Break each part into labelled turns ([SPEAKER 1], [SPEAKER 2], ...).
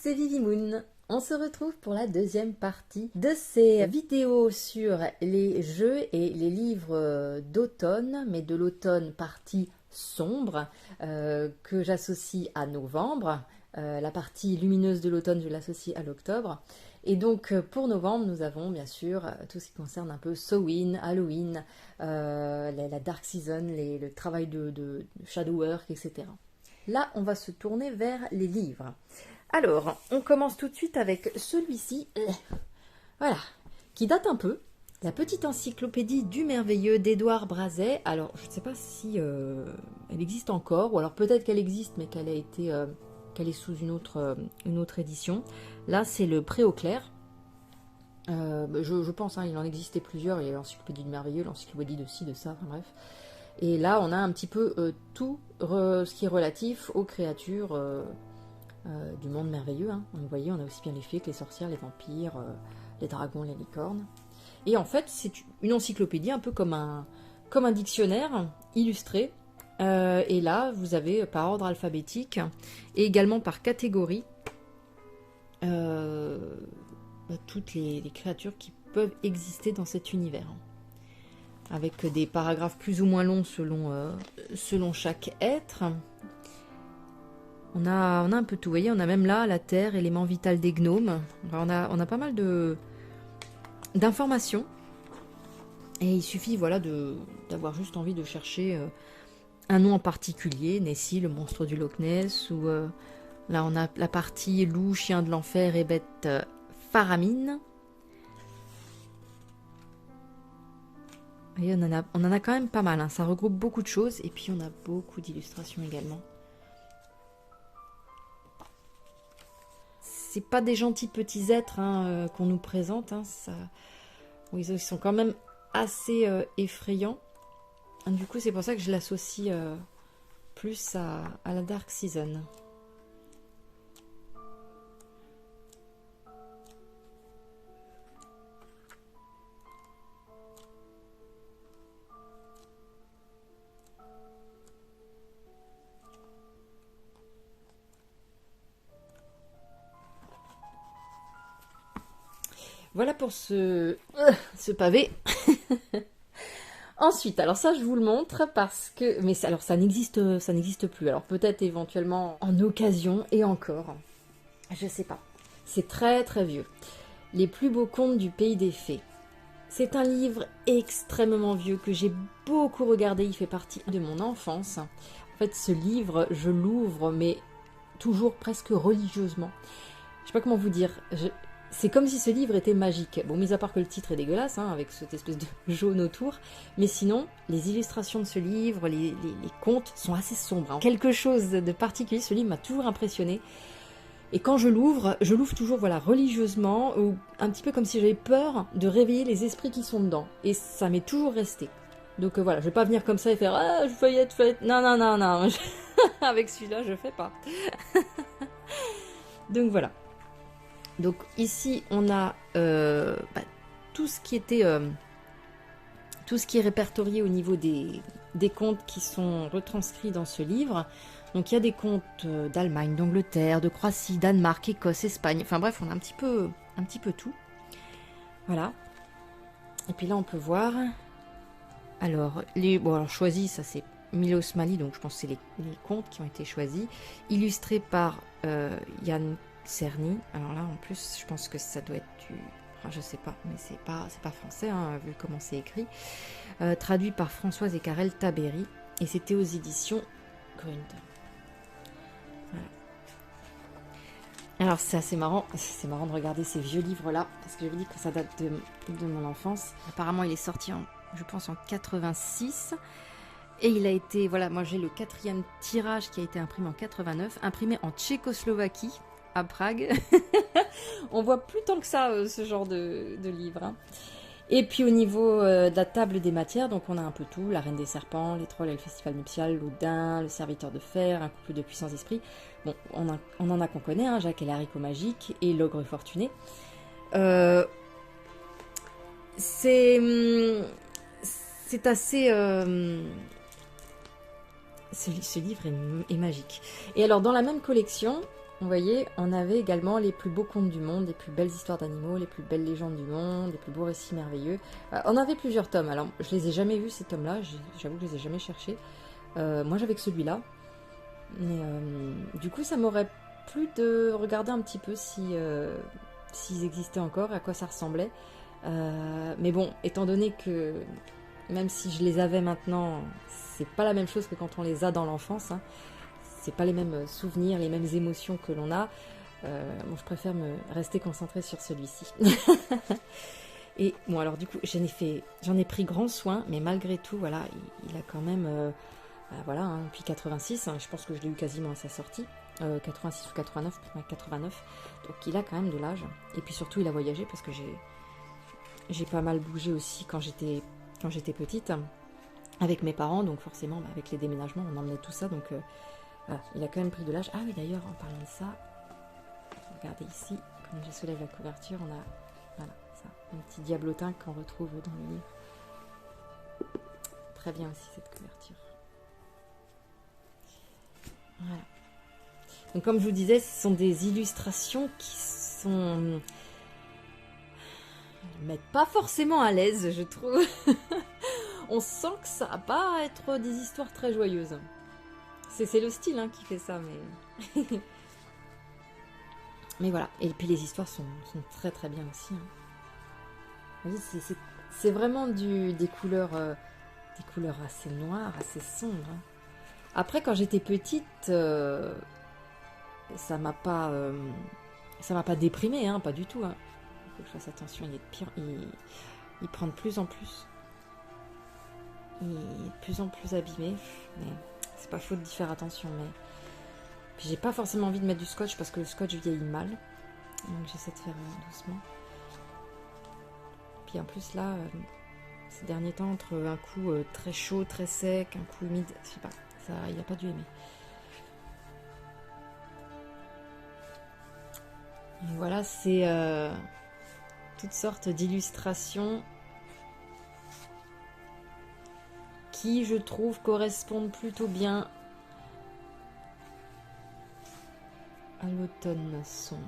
[SPEAKER 1] c'est Vivimoon. On se retrouve pour la deuxième partie de ces vidéos sur les jeux et les livres d'automne, mais de l'automne partie sombre, que j'associe à novembre. La partie lumineuse de l'automne, je l'associe à l'octobre. Et donc pour novembre, nous avons bien sûr tout ce qui concerne un peu Samhain, Halloween, la Dark Season, le travail de Shadow Work, etc. Là, on va se tourner vers les livres. Alors, on commence tout de suite avec celui-ci, voilà, qui date un peu. La petite encyclopédie du merveilleux d'Édouard Brazet. Alors, je ne sais pas si elle existe encore, ou alors peut-être qu'elle existe, mais qu'elle est sous une autre édition. Là, c'est le Pré au clair. Je pense, il en existait plusieurs. Il y a l'encyclopédie du merveilleux, l'encyclopédie de ci, de ça, enfin bref. Et là, on a un petit peu tout ce qui est relatif aux créatures du monde merveilleux. Vous voyez, on a aussi bien les fées que les sorcières, les vampires, les dragons, les licornes. Et en fait, c'est une encyclopédie un peu comme un dictionnaire illustré. Et là, vous avez par ordre alphabétique et également par catégorie toutes les créatures qui peuvent exister dans cet univers. Avec des paragraphes plus ou moins longs selon chaque être. On a un peu tout, vous voyez, on a même là la terre, élément vital des gnomes. On a pas mal d'informations. Et il suffit, voilà, d'avoir juste envie de chercher un nom en particulier. Nessie, le monstre du Loch Ness, ou là on a la partie loup, chien de l'enfer et bête Faramine. Et on en a quand même pas mal, ça regroupe beaucoup de choses. Et puis on a beaucoup d'illustrations également. C'est pas des gentils petits êtres qu'on nous présente. Ils sont quand même assez effrayants. Du coup, c'est pour ça que je l'associe plus à la Dark Season. Voilà pour ce pavé. Ensuite, alors ça je vous le montre parce que... Mais alors ça n'existe plus. Alors peut-être éventuellement en occasion et encore. Je sais pas. C'est très très vieux. Les plus beaux contes du pays des fées. C'est un livre extrêmement vieux que j'ai beaucoup regardé. Il fait partie de mon enfance. En fait, ce livre, je l'ouvre, mais toujours presque religieusement. Je sais pas comment vous dire. C'est comme si ce livre était magique. Bon, mis à part que le titre est dégueulasse, avec cette espèce de jaune autour. Mais sinon, les illustrations de ce livre, les contes sont assez sombres. Quelque chose de particulier, ce livre m'a toujours impressionné. Et quand je l'ouvre toujours religieusement, ou un petit peu comme si j'avais peur de réveiller les esprits qui sont dedans. Et ça m'est toujours resté. Donc voilà, je vais pas venir comme ça et faire « Ah, je feuillette. » Non. Avec celui-là, je fais pas. Donc voilà. Donc ici, on a tout ce qui est répertorié au niveau des contes qui sont retranscrits dans ce livre. Donc il y a des contes d'Allemagne, d'Angleterre, de Croatie, Danemark, Écosse, Espagne. Enfin bref, on a un petit peu tout. Voilà. Et puis là, on peut voir. Alors, choisis, ça c'est Milos Mali, donc je pense que c'est les contes qui ont été choisis. Illustrés par Yann Cerny. Alors là, en plus, je pense que ça doit être je sais pas, mais c'est pas français, vu comment c'est écrit. Traduit par Françoise et Karel Tabéry. Et c'était aux éditions Grund. Voilà. Alors c'est assez marrant. C'est marrant de regarder ces vieux livres-là, parce que je vous dis que ça date de mon enfance. Apparemment, il est sorti, je pense, en 86. Et il a été, moi j'ai le 4e tirage qui a été imprimé en 89, imprimé en Tchécoslovaquie, à Prague. On voit plus tant que ça ce genre de livre. Et puis au niveau de la table des matières, donc on a un peu tout, la Reine des Serpents, les Trolls et le Festival nuptial, l'Oudin, le Serviteur de Fer, un couple de puissants esprits. Bon, on en a qu'on connaît, Jacques et le Haricot magique et l'Ogre fortuné. C'est assez... Ce livre est magique. Et alors dans la même collection, vous voyez, on avait également les plus beaux contes du monde, les plus belles histoires d'animaux, les plus belles légendes du monde, les plus beaux récits merveilleux. On avait plusieurs tomes. Alors, je les ai jamais vus, ces tomes-là. J'avoue que je les ai jamais cherchés. Moi, j'avais que celui-là. Mais du coup, ça m'aurait plu de regarder un petit peu si, s'ils existaient encore, à quoi ça ressemblait. Mais bon, étant donné que même si je les avais maintenant, c'est pas la même chose que quand on les a dans l'enfance. Hein. C'est pas les mêmes souvenirs, les mêmes émotions que l'on a. Bon, je préfère me rester concentrée sur celui-ci. Et bon, alors du coup, j'en ai pris grand soin, mais malgré tout, voilà, il a quand même, voilà, hein, depuis 86, hein, je pense que je l'ai eu quasiment à sa sortie, 86 ou 89, 89, donc il a quand même de l'âge. Et puis surtout, il a voyagé parce que j'ai pas mal bougé aussi quand j'étais petite, avec mes parents, donc forcément, bah, avec les déménagements, on emmenait tout ça, donc voilà, il a quand même pris de l'âge. Ah oui, d'ailleurs, en parlant de ça, regardez ici, comme je soulève la couverture, on a, voilà, ça, un petit diablotin qu'on retrouve dans le livre. Très bien aussi cette couverture. Voilà. Donc comme je vous disais, ce sont des illustrations qui sont... Elles ne mettent pas forcément à l'aise, je trouve. On sent que ça va pas être des histoires très joyeuses. C'est le style hein, qui fait ça, mais... mais voilà. Et puis les histoires sont très très bien aussi. Hein. Vous voyez, c'est vraiment des couleurs assez noires, assez sombres. Hein. Après, quand j'étais petite, ça m'a pas déprimée, hein, pas du tout. Hein. Il faut que je fasse attention, il est de pire, il prend de plus en plus. Il est de plus en plus abîmé, mais c'est pas faute d'y faire attention. Mais puis j'ai pas forcément envie de mettre du scotch parce que le scotch vieillit mal, donc j'essaie de faire doucement. Puis en plus là, ces derniers temps, entre un coup très chaud, très sec, un coup humide, je sais pas, ça, il a pas dû aimer. Et voilà, c'est toutes sortes d'illustrations qui, je trouve, correspondent plutôt bien à l'automne sombre.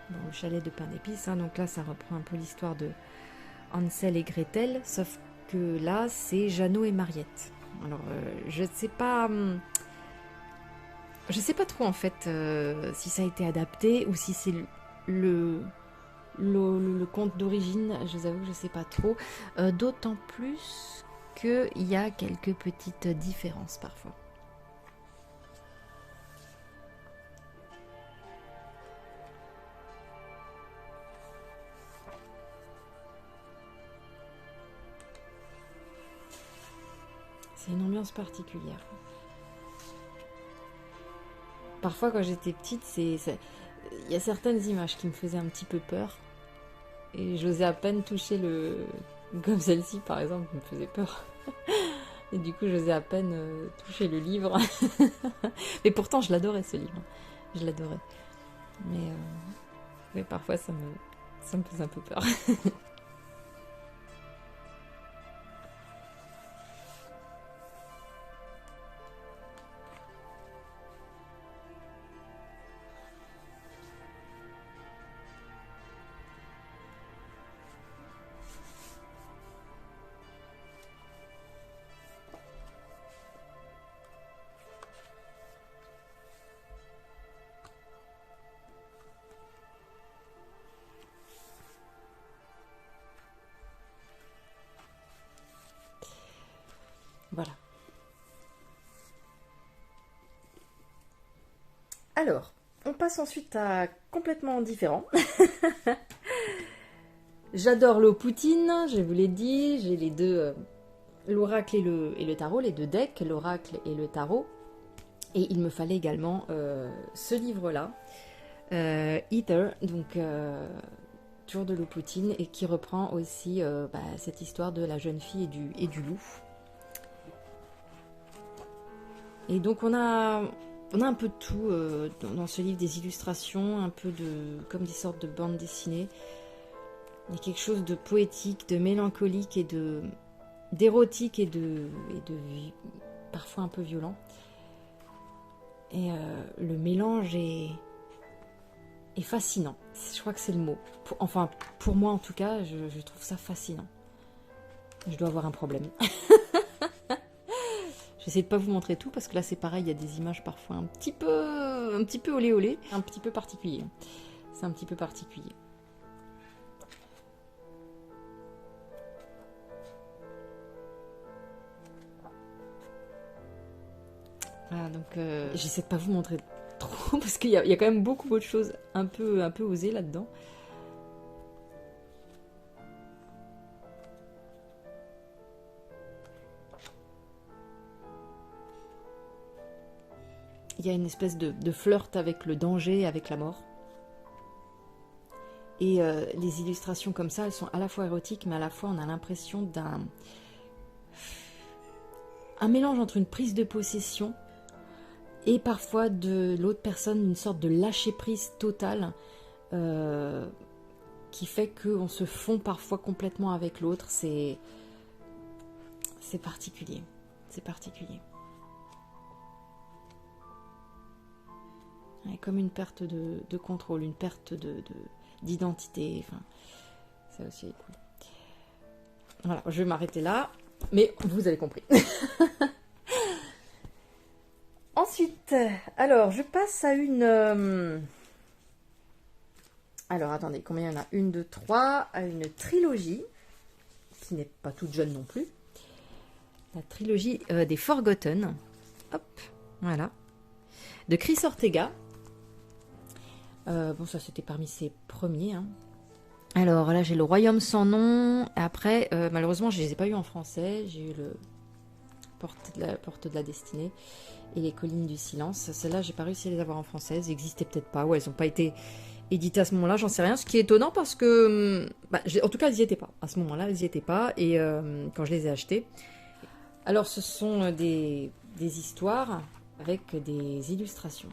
[SPEAKER 1] Bon, le chalet de pain d'épices, hein, donc là ça reprend un peu l'histoire de Hansel et Gretel, sauf que là c'est Jeannot et Mariette. Alors je sais pas trop en fait si ça a été adapté ou si c'est le conte d'origine, je vous avoue que je sais pas trop, d'autant plus qu'il y a quelques petites différences parfois. C'est une ambiance particulière. Parfois, quand j'étais petite, il y a certaines images qui me faisaient un petit peu peur. Et j'osais à peine toucher le... Comme celle-ci, par exemple, qui me faisait peur. Et du coup, j'osais à peine toucher le livre. Mais pourtant, je l'adorais, ce livre. Je l'adorais. Mais parfois, ça me faisait un peu peur. Voilà. Alors, on passe ensuite à complètement différent. J'adore l'eau poutine, je vous l'ai dit, j'ai les deux, l'oracle et le tarot, les deux decks, l'oracle et le tarot. Et il me fallait également ce livre-là, Ether, donc toujours de l'eau poutine, et qui reprend aussi cette histoire de la jeune fille et du loup. Et donc on a un peu de tout dans ce livre, des illustrations, un peu comme des sortes de bandes dessinées. Il y a quelque chose de poétique, de mélancolique et d'érotique et de parfois un peu violent. Et le mélange est fascinant. Je crois que c'est le mot. Enfin, pour moi en tout cas, je trouve ça fascinant. Je dois avoir un problème. J'essaie de pas vous montrer tout parce que là c'est pareil, il y a des images parfois un petit peu olé olé, un petit peu particulier. C'est un petit peu particulier. Voilà, donc j'essaie de pas vous montrer trop parce qu'il y a quand même beaucoup de choses un peu osées là-dedans. Il y a une espèce de flirt avec le danger, avec la mort. Et les illustrations comme ça, elles sont à la fois érotiques, mais à la fois on a l'impression d'un mélange entre une prise de possession et parfois de l'autre personne, une sorte de lâcher-prise totale qui fait qu'on se fond parfois complètement avec l'autre. C'est particulier. C'est particulier. Ouais, comme une perte de contrôle, une perte d'identité. Enfin, ça aussi est cool. Voilà, je vais m'arrêter là, mais vous avez compris. Ensuite, alors, je passe à une... Alors, attendez, combien il y en a? 1, 2, 3, à une trilogie, qui n'est pas toute jeune non plus. La trilogie des Forgotten. Hop, voilà. De Chris Ortega. Bon, ça, c'était parmi ses premiers. Hein. Alors, là, j'ai Le Royaume sans nom. Après, malheureusement, je ne les ai pas eu en français. J'ai eu le Porte de la Destinée et Les Collines du Silence. Celles-là, j'ai pas réussi à les avoir en français. Elles n'existaient peut-être pas, ou elles n'ont pas été éditées à ce moment-là, j'en sais rien. Ce qui est étonnant parce que, en tout cas, elles n'y étaient pas. À ce moment-là, elles n'y étaient pas. Et quand je les ai achetées. Alors, ce sont des histoires avec des illustrations.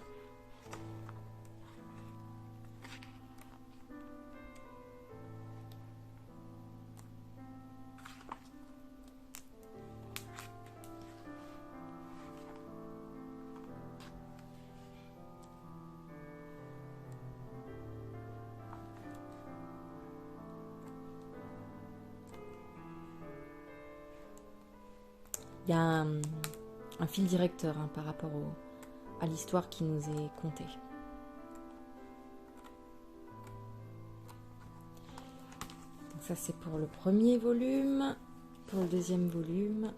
[SPEAKER 1] Il y a un fil directeur hein, par rapport à l'histoire qui nous est contée. Donc ça c'est pour le premier volume. Pour le deuxième volume.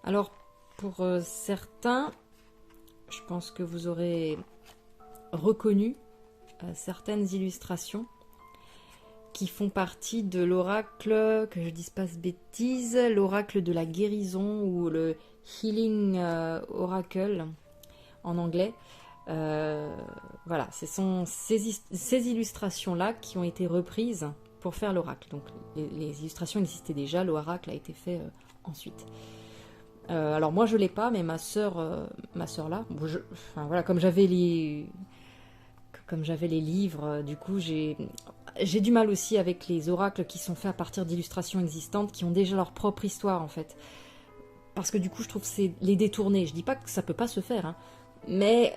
[SPEAKER 1] Alors, pour certains, je pense que vous aurez reconnu certaines illustrations qui font partie de l'oracle, que je ne dise pas de bêtises, l'oracle de la guérison ou le Healing Oracle en anglais. Voilà, ce sont ces illustrations-là qui ont été reprises pour faire l'oracle. Donc les illustrations existaient déjà, l'oracle a été fait ensuite. Alors moi je l'ai pas, mais ma sœur là, enfin voilà, comme j'avais les livres, du coup j'ai du mal aussi avec les oracles qui sont faits à partir d'illustrations existantes, qui ont déjà leur propre histoire en fait, parce que du coup je trouve que c'est les détourner. Je dis pas que ça peut pas se faire, hein, mais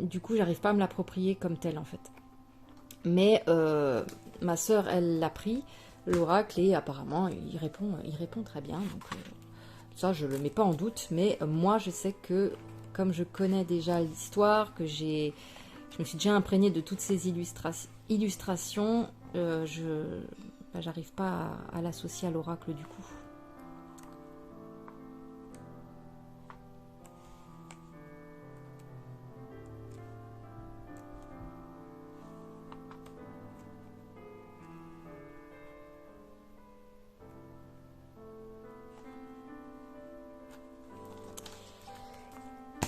[SPEAKER 1] du coup j'arrive pas à me l'approprier comme tel en fait. Mais ma sœur elle l'a pris l'oracle et apparemment il répond très bien, donc ça, je ne le mets pas en doute, mais moi, je sais que, comme je connais déjà l'histoire, que je me suis déjà imprégnée de toutes ces illustrations, j'arrive pas à l'associer à l'oracle du coup.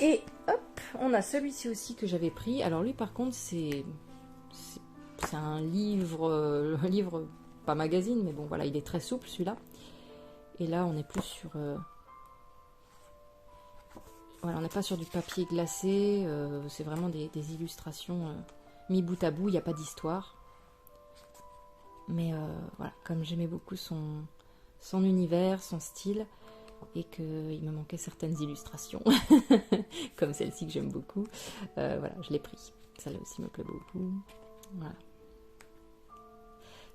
[SPEAKER 1] Et hop, on a celui-ci aussi que j'avais pris. Alors lui par contre c'est c'est un livre, pas magazine, mais bon voilà, il est très souple celui-là. Et là, on est plus sur... voilà, on n'est pas sur du papier glacé, c'est vraiment des illustrations mis bout à bout, il n'y a pas d'histoire. Mais voilà, comme j'aimais beaucoup son univers, son style, et qu'il me manquait certaines illustrations, comme celle-ci que j'aime beaucoup, voilà, je l'ai pris. Celle-là aussi me plaît beaucoup. Voilà.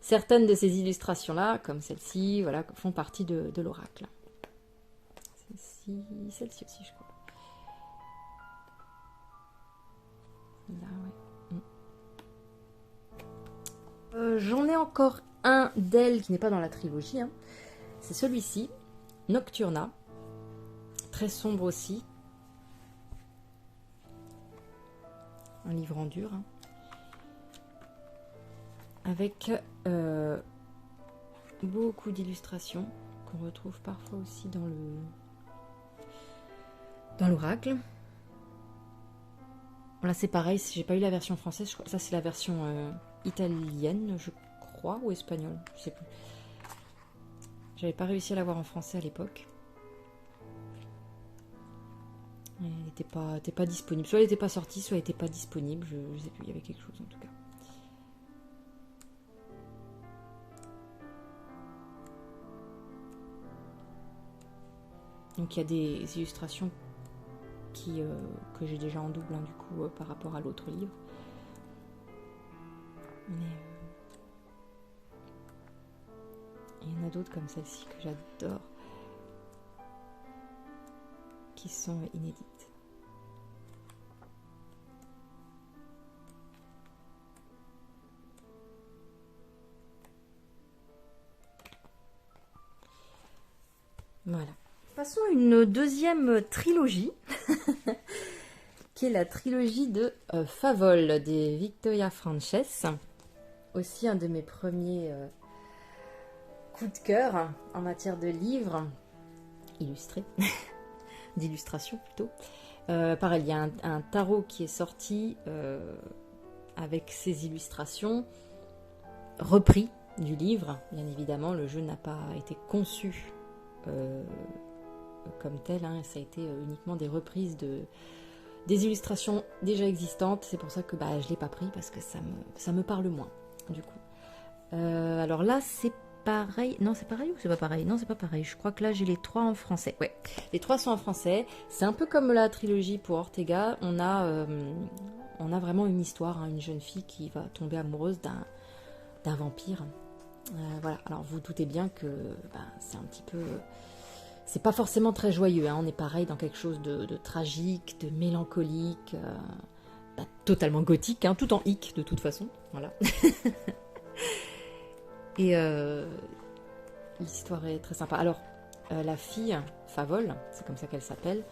[SPEAKER 1] Certaines de ces illustrations-là, comme celle-ci, voilà, font partie de l'oracle. Celle-ci aussi, je crois. Là, ouais. J'en ai encore un d'elle qui n'est pas dans la trilogie. Hein. C'est celui-ci, Nocturna. Très sombre aussi. Un livre en dur. Hein. Avec beaucoup d'illustrations qu'on retrouve parfois aussi dans l'oracle. Là c'est pareil, j'ai pas eu la version française, je crois, ça c'est la version italienne, je crois, ou espagnole, je sais plus. J'avais pas réussi à l'avoir en français à l'époque. Elle n'était pas disponible. Soit elle n'était pas sortie, soit elle n'était pas disponible. Je sais plus, il y avait quelque chose en tout cas. Donc il y a des illustrations que j'ai déjà en double hein, du coup par rapport à l'autre livre. Mais il y en a d'autres comme celle-ci que j'adore, qui sont inédites. Voilà. Passons à une deuxième trilogie, qui est la trilogie de Favol des Victoria Frances. Aussi un de mes premiers coups de cœur en matière de livres illustrés, d'illustration plutôt. Pareil, il y a un tarot qui est sorti avec ses illustrations, repris du livre. Bien évidemment, le jeu n'a pas été conçu comme tel, hein, ça a été uniquement des reprises des illustrations déjà existantes. C'est pour ça que je ne l'ai pas pris, parce que ça me parle moins du coup. Alors là c'est pareil, non c'est pareil ou c'est pas pareil? Non c'est pas pareil, je crois que là j'ai les trois en français. Ouais, les trois sont en français. C'est un peu comme la trilogie pour Ortega, on a vraiment une histoire, hein, une jeune fille qui va tomber amoureuse d'un vampire. Voilà, alors vous doutez bien que c'est un petit peu... C'est pas forcément très joyeux, hein. On est pareil dans quelque chose de tragique, de mélancolique, totalement gothique, hein, tout en hic de toute façon, voilà. Et l'histoire est très sympa. Alors, la fille, Favol, c'est comme ça qu'elle s'appelle,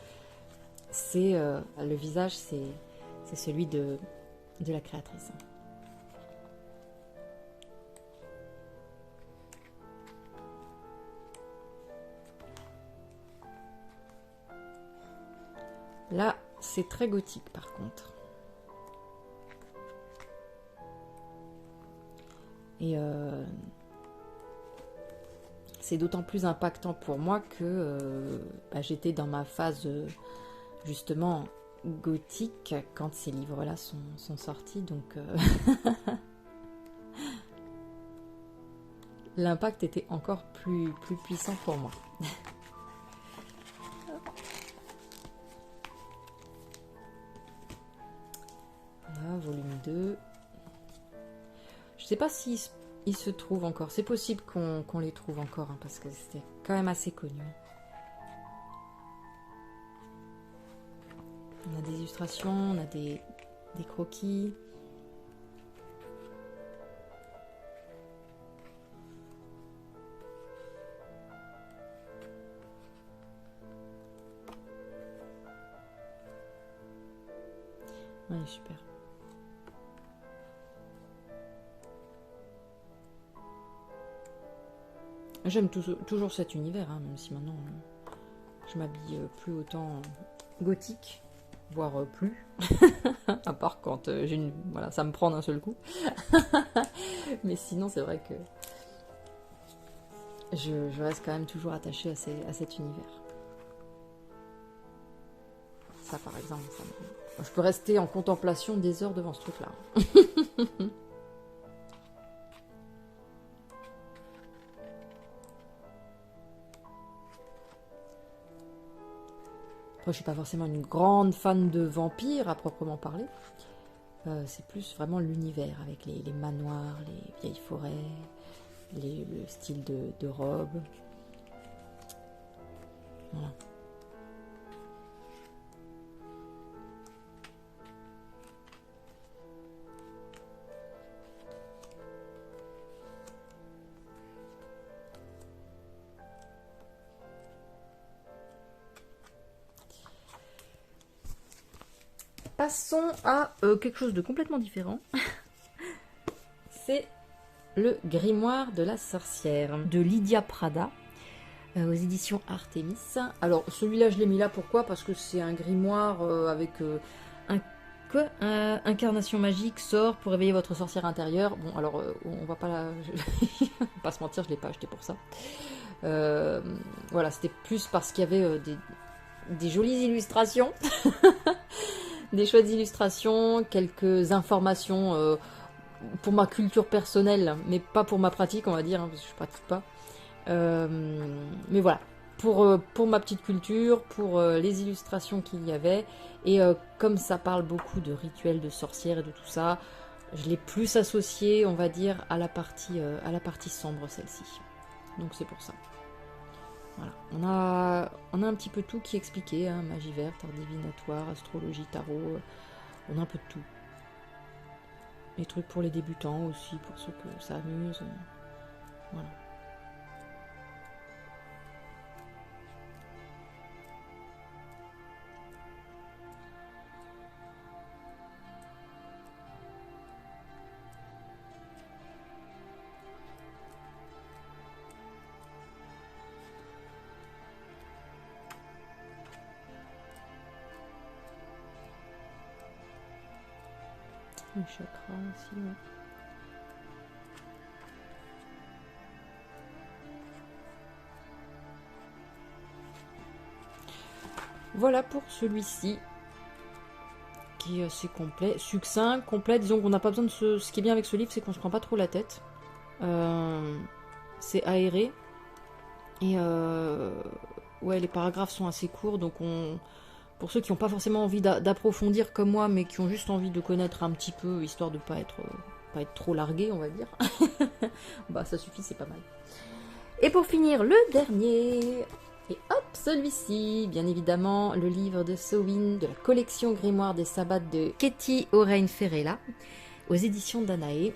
[SPEAKER 1] c'est le visage, c'est celui de la créatrice. Là, c'est très gothique par contre. Et c'est d'autant plus impactant pour moi que j'étais dans ma phase justement gothique quand ces livres-là sont sortis. Donc l'impact était encore plus puissant pour moi. Voilà, volume 2. Je sais pas si il se trouve encore. C'est possible qu'on les trouve encore, hein, parce que c'était quand même assez connu. On a des illustrations, on a des croquis. Ouais, super. J'aime toujours cet univers, hein, même si maintenant je m'habille plus autant gothique, voire plus, à part quand voilà, ça me prend d'un seul coup. Mais sinon, c'est vrai que je reste quand même toujours attachée à cet univers. Ça, par exemple, je peux rester en contemplation des heures devant ce truc-là. Après, je suis pas forcément une grande fan de vampires, à proprement parler. C'est plus vraiment l'univers, avec les manoirs, les vieilles forêts, le style de robe. Voilà. Passons à quelque chose de complètement différent. C'est le grimoire de la sorcière de Lydia Prada aux éditions Artemis. Alors celui-là je l'ai mis là, pourquoi? Parce que c'est un grimoire avec incarnation magique, sort pour réveiller votre sorcière intérieure. Bon alors on va pas pas se mentir, je l'ai pas acheté pour ça. Voilà, c'était plus parce qu'il y avait des jolies illustrations. Des chouettes illustrations, quelques informations pour ma culture personnelle, mais pas pour ma pratique, on va dire, hein, parce que je pratique pas. Mais voilà, pour ma petite culture, pour les illustrations qu'il y avait, et comme ça parle beaucoup de rituels de sorcières et de tout ça, je l'ai plus associé, on va dire, à la partie sombre, celle-ci. Donc c'est pour ça. Voilà. On a un petit peu tout qui est expliqué, hein, magie verte, art divinatoire, astrologie, tarot, on a un peu de tout. Des trucs pour les débutants aussi, pour ceux que ça amuse. Voilà. Les chakras aussi, ouais. Voilà pour celui-ci, qui est assez complet, succinct, complet. Disons qu'on n'a pas besoin de ce qui est bien avec ce livre, c'est qu'on se prend pas trop la tête. C'est aéré. Et ouais, les paragraphes sont assez courts, donc pour ceux qui n'ont pas forcément envie d'approfondir comme moi, mais qui ont juste envie de connaître un petit peu, histoire de pas être trop largué, on va dire, bah ça suffit, c'est pas mal. Et pour finir, le dernier, et hop, celui-ci, bien évidemment, le livre de Samhain, de la collection Grimoire des Sabbats de Katie Orain Ferrella, aux éditions Danae.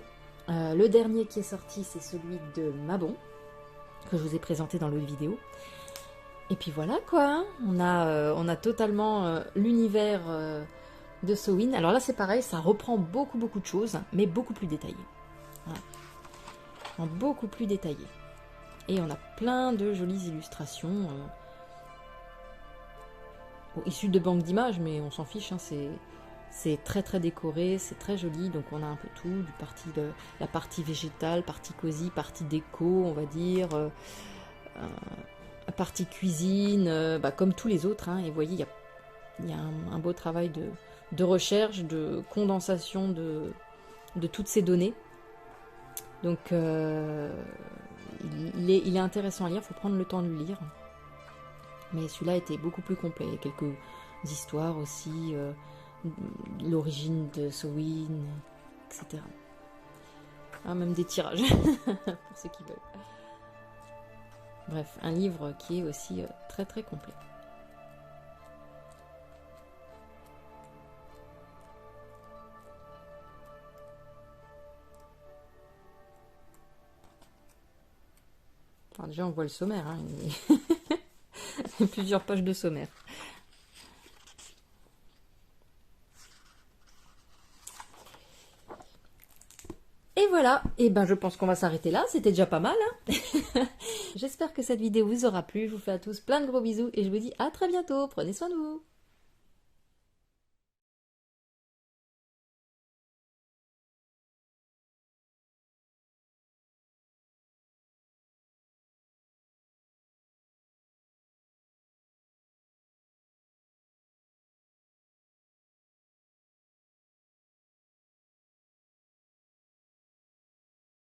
[SPEAKER 1] Le dernier qui est sorti, c'est celui de Mabon, que je vous ai présenté dans l'autre vidéo. Et puis voilà quoi, on a totalement l'univers de Samhain. Alors là c'est pareil, ça reprend beaucoup de choses, mais beaucoup plus détaillé. Voilà. Beaucoup plus détaillé. Et on a plein de jolies illustrations issues de banques d'images, mais on s'en fiche, hein, c'est très décoré, c'est très joli, donc on a un peu tout, la partie végétale, partie cosy, partie déco, on va dire, partie cuisine, comme tous les autres, hein, et vous voyez, il y a un beau travail de recherche, de condensation de toutes ces données. Donc il est intéressant à lire, il faut prendre le temps de le lire. Mais celui-là était beaucoup plus complet, il y a quelques histoires aussi, l'origine de Samhain, etc. Ah, même des tirages, pour ceux qui veulent. Bref, un livre qui est aussi très complet. Alors déjà on voit le sommaire, hein, il y a plusieurs pages de sommaire. Et voilà, et ben je pense qu'on va s'arrêter là, c'était déjà pas mal. Hein. J'espère que cette vidéo vous aura plu, je vous fais à tous plein de gros bisous et je vous dis à très bientôt, prenez soin de vous.